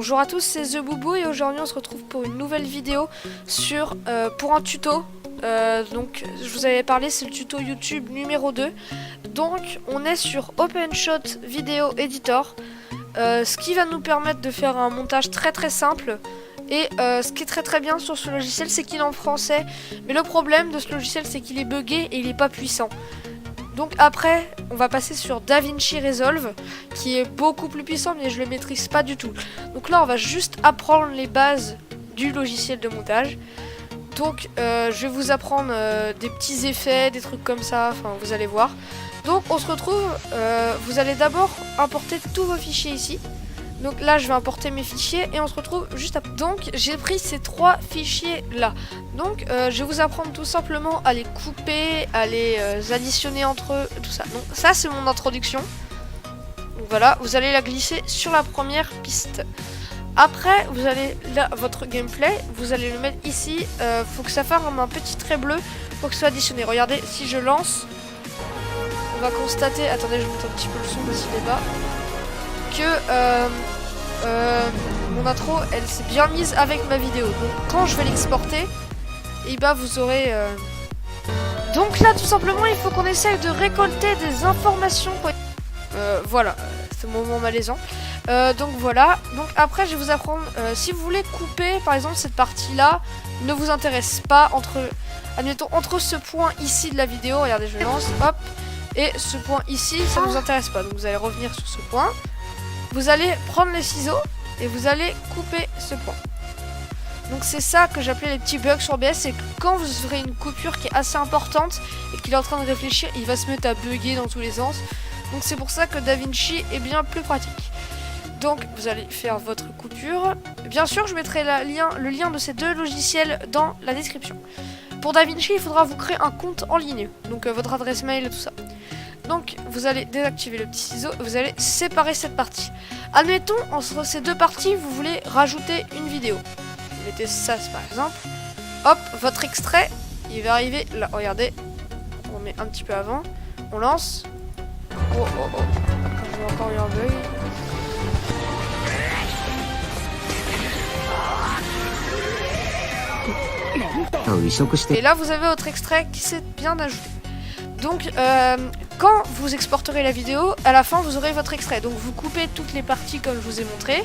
Bonjour à tous, c'est The Boubou et aujourd'hui on se retrouve pour une nouvelle vidéo sur pour un tuto. Donc je vous avais parlé, c'est le tuto YouTube numéro 2. Donc on est sur OpenShot Video Editor, ce qui va nous permettre de faire un montage très simple. Et ce qui est très bien sur ce logiciel, c'est qu'il est en français. Mais le problème de ce logiciel, c'est qu'il est buggé et il n'est pas puissant. Donc après, on va passer sur DaVinci Resolve, qui est beaucoup plus puissant, mais je le maîtrise pas du tout. Donc là, on va juste apprendre les bases du logiciel de montage. Donc je vais vous apprendre des petits effets, des trucs comme ça, enfin vous allez voir. Donc on se retrouve, vous allez d'abord importer tous vos fichiers ici. Donc là je vais importer mes fichiers et on se retrouve juste après. Donc j'ai pris ces 3 fichiers là. Donc je vais vous apprendre tout simplement à les couper, à les additionner entre eux, tout ça. Donc ça c'est mon introduction. Donc voilà, vous allez la glisser sur la première piste. Après vous allez là, votre gameplay, vous allez le mettre ici. Faut que ça fasse un petit trait bleu pour que ce soit additionné. Regardez, si je lance, on va constater, attendez je monte un petit peu le son parce qu'il est bas, que mon intro elle s'est bien mise avec ma vidéo. Donc quand je vais l'exporter, et bah vous aurez donc là tout simplement il faut qu'on essaye de récolter des informations voilà, c'est mon moment malaisant. Donc voilà, donc après je vais vous apprendre si vous voulez couper par exemple cette partie là ne vous intéresse pas admettons entre ce point ici de la vidéo, regardez je lance, hop, et ce point ici ça ne vous intéresse pas, donc vous allez revenir sur ce point. Vous allez prendre les ciseaux et vous allez couper ce point. Donc c'est ça que j'appelais les petits bugs sur OBS, c'est que quand vous aurez une coupure qui est assez importante et qu'il est en train de réfléchir, il va se mettre à bugger dans tous les sens. Donc c'est pour ça que DaVinci est bien plus pratique. Donc vous allez faire votre coupure. Bien sûr je mettrai le lien de ces 2 logiciels dans la description. Pour DaVinci il faudra vous créer un compte en ligne, donc votre adresse mail et tout ça. Donc vous allez désactiver le petit ciseau et vous allez séparer cette partie. Admettons, entre ces 2 parties, vous voulez rajouter une vidéo. Vous mettez ça par exemple. Hop, votre extrait, il va arriver là. Regardez, on met un petit peu avant. On lance. Oh. J'ai encore eu un bug. Et là vous avez votre extrait qui s'est bien ajouté. Donc quand vous exporterez la vidéo, à la fin vous aurez votre extrait. Donc vous coupez toutes les parties comme je vous ai montré,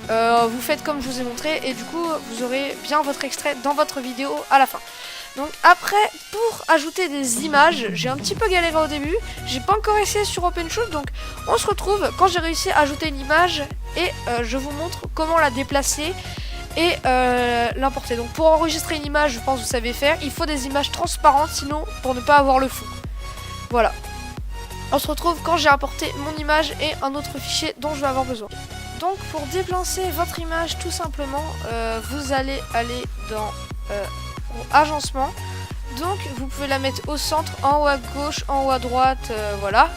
vous faites comme je vous ai montré et du coup vous aurez bien votre extrait dans votre vidéo à la fin. Donc après, pour ajouter des images, j'ai un petit peu galéré au début, j'ai pas encore essayé sur OpenShot, donc on se retrouve quand j'ai réussi à ajouter une image et je vous montre comment la déplacer et l'importer. Donc pour enregistrer une image, je pense que vous savez faire, il faut des images transparentes sinon pour ne pas avoir le fond. Voilà. On se retrouve quand j'ai importé mon image et un autre fichier dont je vais avoir besoin. Donc pour déplacer votre image tout simplement, vous allez aller dans agencement. Donc vous pouvez la mettre au centre, en haut à gauche, en haut à droite, voilà.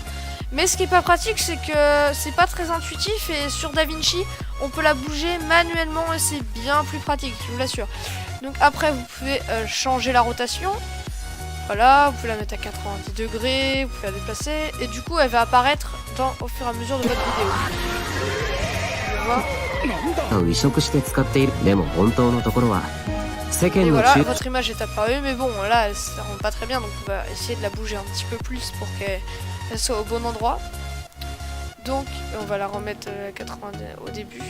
Mais ce qui est pas pratique, c'est que c'est pas très intuitif et sur DaVinci, on peut la bouger manuellement et c'est bien plus pratique, je vous l'assure. Donc après, vous pouvez changer la rotation. Voilà, vous pouvez la mettre à 90 degrés, vous pouvez la déplacer et du coup, elle va apparaître au fur et à mesure de votre vidéo. Et voilà, votre image est apparue, mais bon, là, ça rend pas très bien, donc on va essayer de la bouger un petit peu plus pour qu'elle soit au bon endroit. Donc, on va la remettre à 80 au début.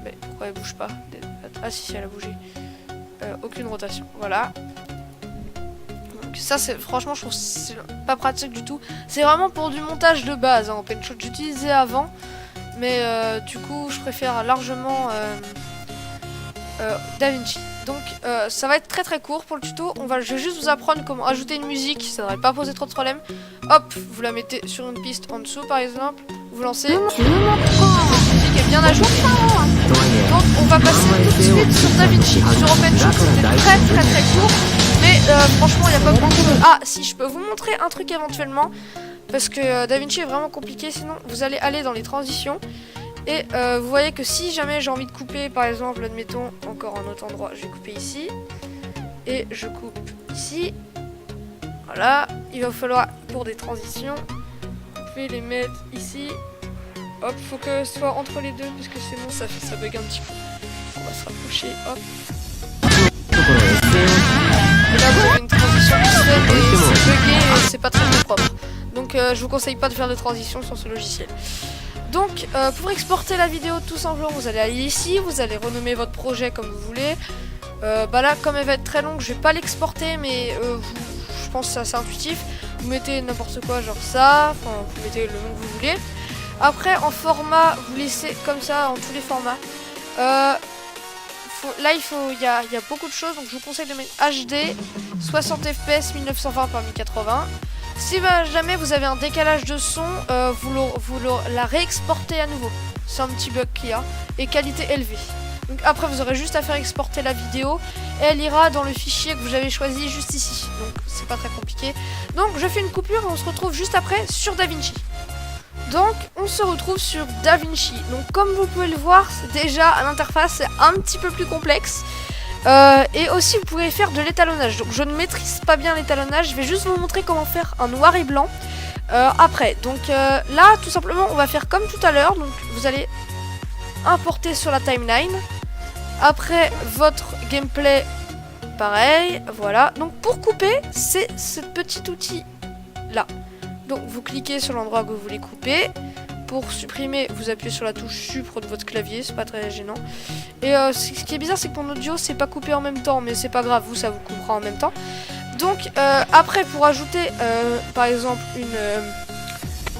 Mais pourquoi elle bouge pas? Ah si, elle a bougé. Aucune rotation, voilà. Donc ça, c'est franchement, je trouve que c'est pas pratique du tout. C'est vraiment pour du montage de base, hein, OpenShot. J'utilisais avant, mais du coup, je préfère largement DaVinci. Donc ça va être très court pour le tuto. Je vais juste vous apprendre comment ajouter une musique, ça ne devrait pas poser trop de problèmes. Hop, vous la mettez sur une piste en dessous par exemple, vous lancez. Votre musique est bien ajoutée. Donc on va passer tout de suite sur DaVinci. Sur OpenShot c'était très court, mais franchement il n'y a pas beaucoup de... Ah si, je peux vous montrer un truc éventuellement, parce que DaVinci est vraiment compliqué, sinon vous allez aller dans les transitions. Et vous voyez que si jamais j'ai envie de couper, par exemple, admettons, encore un autre endroit, je vais couper ici. Et je coupe ici. Voilà, il va falloir, pour des transitions, je vais les mettre ici. Hop, faut que ce soit entre les deux parce que sinon ça bug un petit peu. On va se rapprocher, hop. Et là vous avez une transition qui se fait mais c'est bugué et c'est pas très propre. Donc je vous conseille pas de faire de transition sur ce logiciel. Donc pour exporter la vidéo tout simplement vous allez aller ici, vous allez renommer votre projet comme vous voulez. Bah là comme elle va être très longue je vais pas l'exporter mais je pense que c'est assez intuitif. Vous mettez n'importe quoi genre ça, enfin vous mettez le nom que vous voulez. Après en format vous laissez comme ça en tous les formats. Là il y a beaucoup de choses donc je vous conseille de mettre HD 60 fps 1920 par 1080. Si jamais vous avez un décalage de son, vous la réexportez à nouveau. C'est un petit bug qu'il y a. Et qualité élevée. Donc après vous aurez juste à faire exporter la vidéo. Et elle ira dans le fichier que vous avez choisi juste ici. Donc c'est pas très compliqué. Donc je fais une coupure et on se retrouve juste après sur DaVinci. Donc on se retrouve sur DaVinci. Donc comme vous pouvez le voir, déjà l'interface est un petit peu plus complexe. Et aussi vous pouvez faire de l'étalonnage. Donc je ne maîtrise pas bien l'étalonnage. Je vais juste vous montrer comment faire un noir et blanc après. Donc là tout simplement on va faire comme tout à l'heure. Donc vous allez importer sur la timeline. Après votre gameplay pareil. Voilà. Donc pour couper c'est ce petit outil là. Donc vous cliquez sur l'endroit que vous voulez couper. Pour supprimer, vous appuyez sur la touche Supre de votre clavier, c'est pas très gênant. Et ce qui est bizarre, c'est que mon audio, c'est pas coupé en même temps, mais c'est pas grave, vous, ça vous coupera en même temps. Donc, après, pour ajouter, par exemple,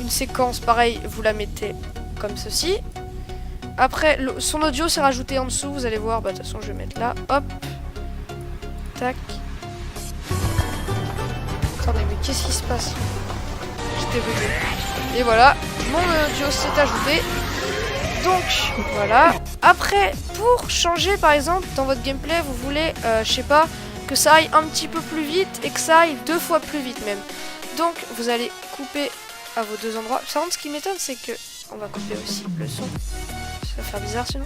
une séquence, pareil, vous la mettez comme ceci. Après, son audio, c'est rajouté en dessous, vous allez voir, bah, de toute façon, je vais mettre là, hop. Tac. Attendez, mais qu'est-ce qui se passe? J'étais bugué. Et voilà, mon audio s'est ajouté. Donc voilà. Après, pour changer par exemple dans votre gameplay, vous voulez, je sais pas, que ça aille un petit peu plus vite et que ça aille 2 fois plus vite même. Donc vous allez couper à vos deux endroits. Par contre, ce qui m'étonne, c'est que on va couper aussi le son. Ça va faire bizarre sinon.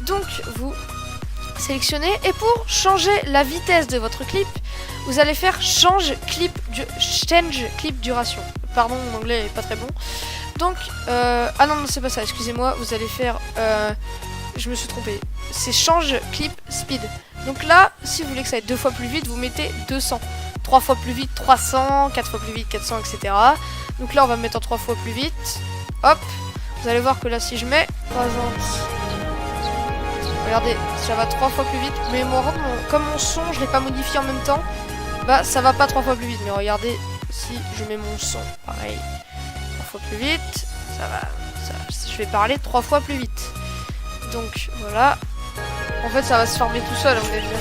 Donc vous sélectionnez et pour changer la vitesse de votre clip, vous allez faire change clip duration. Pardon, mon anglais est pas très bon. Donc, ah non, c'est pas ça, excusez-moi. Vous allez faire, je me suis trompé. C'est change clip speed. Donc là, si vous voulez que ça aille 2 fois plus vite, vous mettez 200. 3 fois plus vite, 300, 4 fois plus vite, 400, etc. Donc là, on va mettre en 3 fois plus vite. Hop, vous allez voir que là, si je mets, par exemple, regardez, ça va 3 fois plus vite. Mais comme mon son, je l'ai pas modifié en même temps, bah ça va pas 3 fois plus vite. Mais regardez, si je mets mon son, pareil, 3 fois plus vite, ça va, je vais parler 3 fois plus vite. Donc voilà. En fait, ça va se former tout seul, on va dire.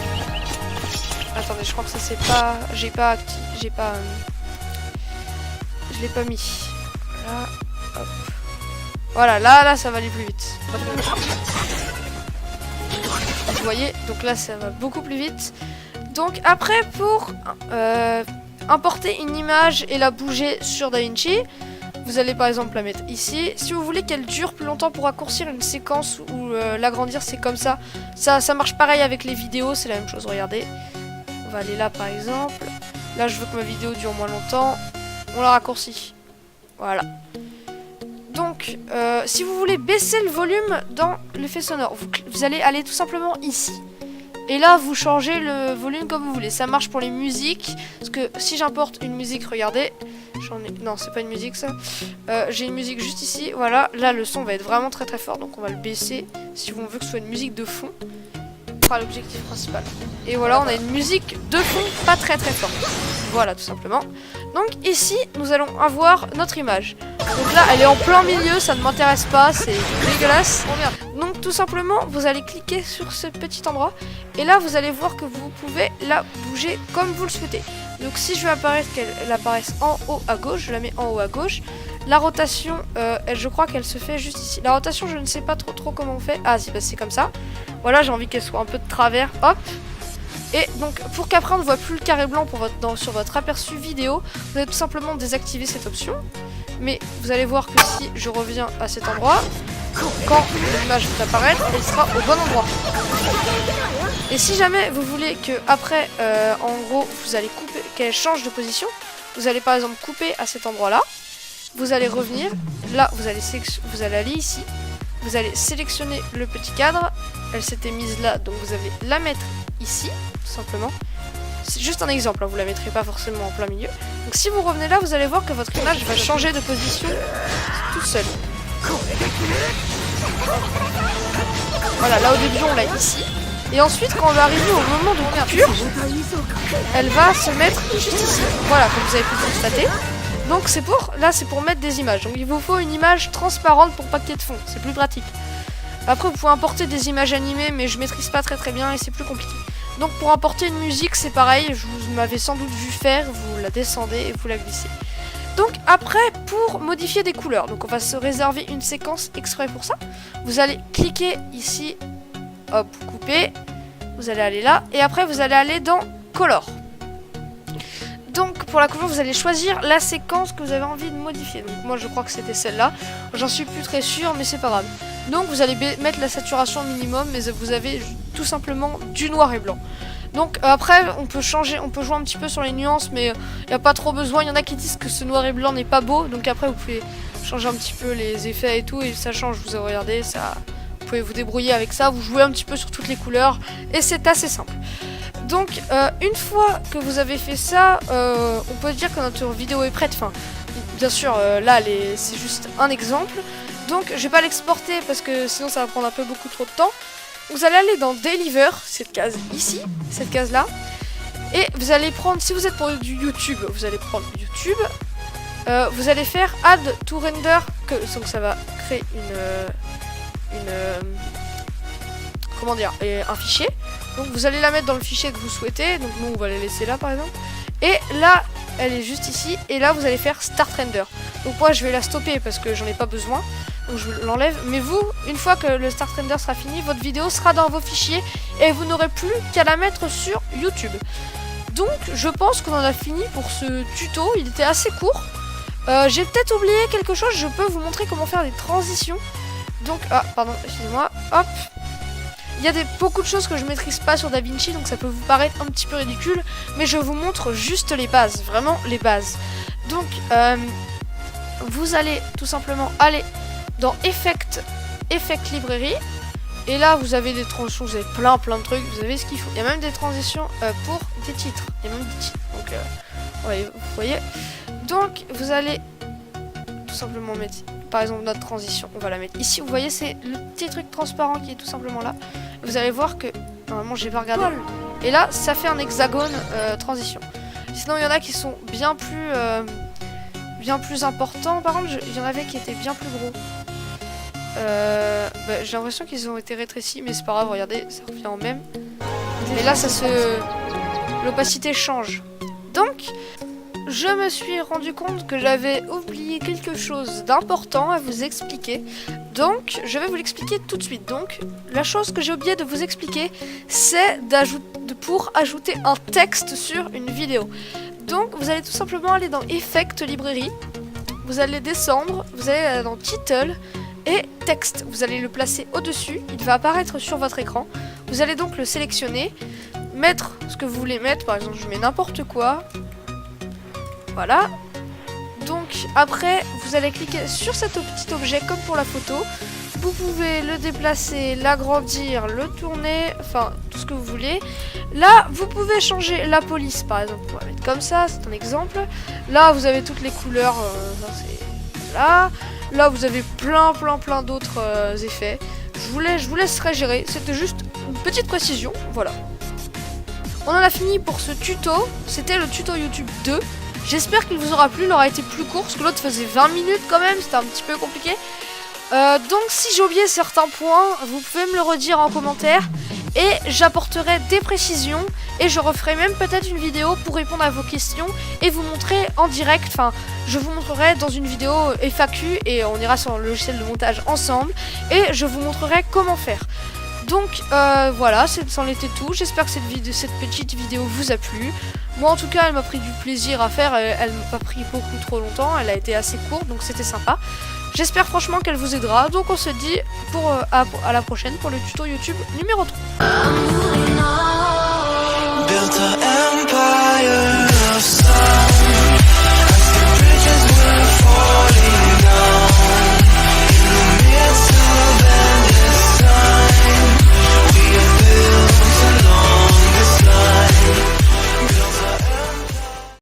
Attendez, je crois que ça c'est pas, je l'ai pas mis. Voilà, hop. Voilà, là, ça va aller plus vite. Vous voyez, donc là, ça va beaucoup plus vite. Donc après, pour importer une image et la bouger sur DaVinci, vous allez par exemple la mettre ici. Si vous voulez qu'elle dure plus longtemps pour raccourcir une séquence ou l'agrandir, c'est comme ça. Ça marche pareil avec les vidéos, c'est la même chose, regardez. On va aller là par exemple. Là, je veux que ma vidéo dure moins longtemps. On la raccourcit. Voilà. Donc, si vous voulez baisser le volume dans l'effet sonore, vous allez aller tout simplement ici. Et là, vous changez le volume comme vous voulez. Ça marche pour les musiques. Parce que si j'importe une musique, regardez. Non, c'est pas une musique ça. J'ai une musique juste ici. Voilà, là le son va être vraiment très très fort. Donc on va le baisser. Si on veut que ce soit une musique de fond. Ce sera l'objectif principal. Et voilà, on a une musique de fond pas très très forte. Voilà, tout simplement. Donc ici, nous allons avoir notre image. Donc là, elle est en plein milieu, ça ne m'intéresse pas, c'est dégueulasse. Donc tout simplement, vous allez cliquer sur ce petit endroit. Et là, vous allez voir que vous pouvez la bouger comme vous le souhaitez. Donc si je veux qu'elle apparaisse en haut à gauche, je la mets en haut à gauche. La rotation, je crois qu'elle se fait juste ici. La rotation, je ne sais pas trop comment on fait. Ah si, bah, c'est comme ça. Voilà, j'ai envie qu'elle soit un peu de travers. Hop. Et donc, pour qu'après on ne voit plus le carré blanc sur votre aperçu vidéo, vous allez tout simplement désactiver cette option. Mais vous allez voir que si je reviens à cet endroit, quand l'image va apparaître, elle sera au bon endroit. Et si jamais vous voulez que après, en gros, vous allez couper, qu'elle change de position, vous allez par exemple couper à cet endroit-là. vous allez revenir, là vous allez aller ici, vous allez sélectionner le petit cadre, elle s'était mise là, donc vous allez la mettre ici, tout simplement. C'est juste un exemple, hein, vous la mettrez pas forcément en plein milieu. Donc si vous revenez là, vous allez voir que votre image va changer de position toute seule. Voilà, là au début on l'a ici. Et ensuite quand on va arriver au moment de coupure, elle va se mettre juste ici. Voilà, comme vous avez pu le constater. Donc c'est pour mettre des images. Donc il vous faut une image transparente pour pas qu'il y ait de fond, c'est plus pratique. Après vous pouvez importer des images animées, mais je maîtrise pas très bien et c'est plus compliqué. Donc pour importer une musique c'est pareil, vous m'avez sans doute vu faire, vous la descendez et vous la glissez. Donc après pour modifier des couleurs, donc on va se réserver une séquence exprès pour ça. Vous allez cliquer ici, hop, couper, vous allez aller là et après vous allez aller dans Color. Donc pour la couleur vous allez choisir la séquence que vous avez envie de modifier. Donc moi je crois que c'était celle-là, j'en suis plus très sûr mais c'est pas grave. Donc vous allez mettre la saturation au minimum mais vous avez tout simplement du noir et blanc. Donc après on peut jouer un petit peu sur les nuances mais il n'y a pas trop besoin. Il y en a qui disent que ce noir et blanc n'est pas beau, donc après vous pouvez changer un petit peu les effets et tout et ça change, vous avez regardé ça. Vous pouvez vous débrouiller avec ça, vous jouez un petit peu sur toutes les couleurs et c'est assez simple. Donc une fois que vous avez fait ça, on peut dire que notre vidéo est prête. Enfin, bien sûr là c'est juste un exemple. Donc je vais pas l'exporter parce que sinon ça va prendre un peu beaucoup trop de temps. Vous allez aller dans Deliver, cette case ici, cette case là. Et vous allez prendre, si vous êtes pour du YouTube, vous allez prendre YouTube. Vous allez faire Add to Render, donc ça va créer comment dire, un fichier. Donc vous allez la mettre dans le fichier que vous souhaitez. Donc nous on va la laisser là par exemple. Et là elle est juste ici. Et là vous allez faire Start Render. Donc moi je vais la stopper parce que j'en ai pas besoin. Donc je l'enlève. Mais vous, une fois que le Start Render sera fini, votre vidéo sera dans vos fichiers. Et vous n'aurez plus qu'à la mettre sur YouTube. Donc je pense qu'on en a fini pour ce tuto. Il était assez court. J'ai peut-être oublié quelque chose. Je peux vous montrer comment faire des transitions. Donc, ah pardon, excusez-moi. Hop. Il y a beaucoup de choses que je maîtrise pas sur DaVinci, donc ça peut vous paraître un petit peu ridicule, mais je vous montre juste les bases, vraiment les bases. Donc, vous allez tout simplement aller dans Effect Librairie, et là vous avez des transitions, vous avez plein de trucs, vous avez ce qu'il faut. Il y a même des transitions pour des titres, il y a même des titres, donc ouais, vous voyez. Donc, vous allez tout simplement mettre, par exemple, notre transition, on va la mettre ici. Vous voyez, c'est le petit truc transparent qui est tout simplement là. Vous allez voir que, normalement, j'ai pas regardé. Et là, ça fait un hexagone transition. Sinon, il y en a qui sont bien plus importants. Par contre, il y en avait qui étaient bien plus gros. J'ai l'impression qu'ils ont été rétrécis, mais c'est pas grave, regardez, ça revient en même. Mais là, l'opacité change. Donc, je me suis rendu compte que j'avais oublié quelque chose d'important à vous expliquer. Donc, je vais vous l'expliquer tout de suite. Donc, la chose que j'ai oublié de vous expliquer, c'est pour ajouter un texte sur une vidéo. Donc, vous allez tout simplement aller dans Effect Librairie. Vous allez descendre, vous allez aller dans Title et Texte. Vous allez le placer au-dessus. Il va apparaître sur votre écran. Vous allez donc le sélectionner, mettre ce que vous voulez mettre. Par exemple, je mets n'importe quoi. Voilà. Donc après vous allez cliquer sur cet petit objet comme pour la photo. Vous pouvez le déplacer, l'agrandir, le tourner, enfin tout ce que vous voulez. Là vous pouvez changer la police par exemple. On va mettre comme ça, c'est un exemple. Là vous avez toutes les couleurs, là. Là vous avez plein d'autres effets. Je vous laisserai gérer, c'était juste une petite précision, voilà. On en a fini pour ce tuto, c'était le tuto YouTube 2. J'espère qu'il vous aura plu, il aura été plus court parce que l'autre faisait 20 minutes quand même, c'était un petit peu compliqué. Donc si j'ai oublié certains points, vous pouvez me le redire en commentaire et j'apporterai des précisions et je referai même peut-être une vidéo pour répondre à vos questions et vous montrer en direct, enfin je vous montrerai dans une vidéo FAQ et on ira sur le logiciel de montage ensemble et je vous montrerai comment faire. Donc voilà, c'en était tout. J'espère que cette petite vidéo vous a plu. Moi en tout cas elle m'a pris du plaisir à faire, elle m'a pas pris beaucoup trop longtemps, elle a été assez courte donc c'était sympa. J'espère franchement qu'elle vous aidera, donc on se dit à la prochaine pour le tuto YouTube numéro 3.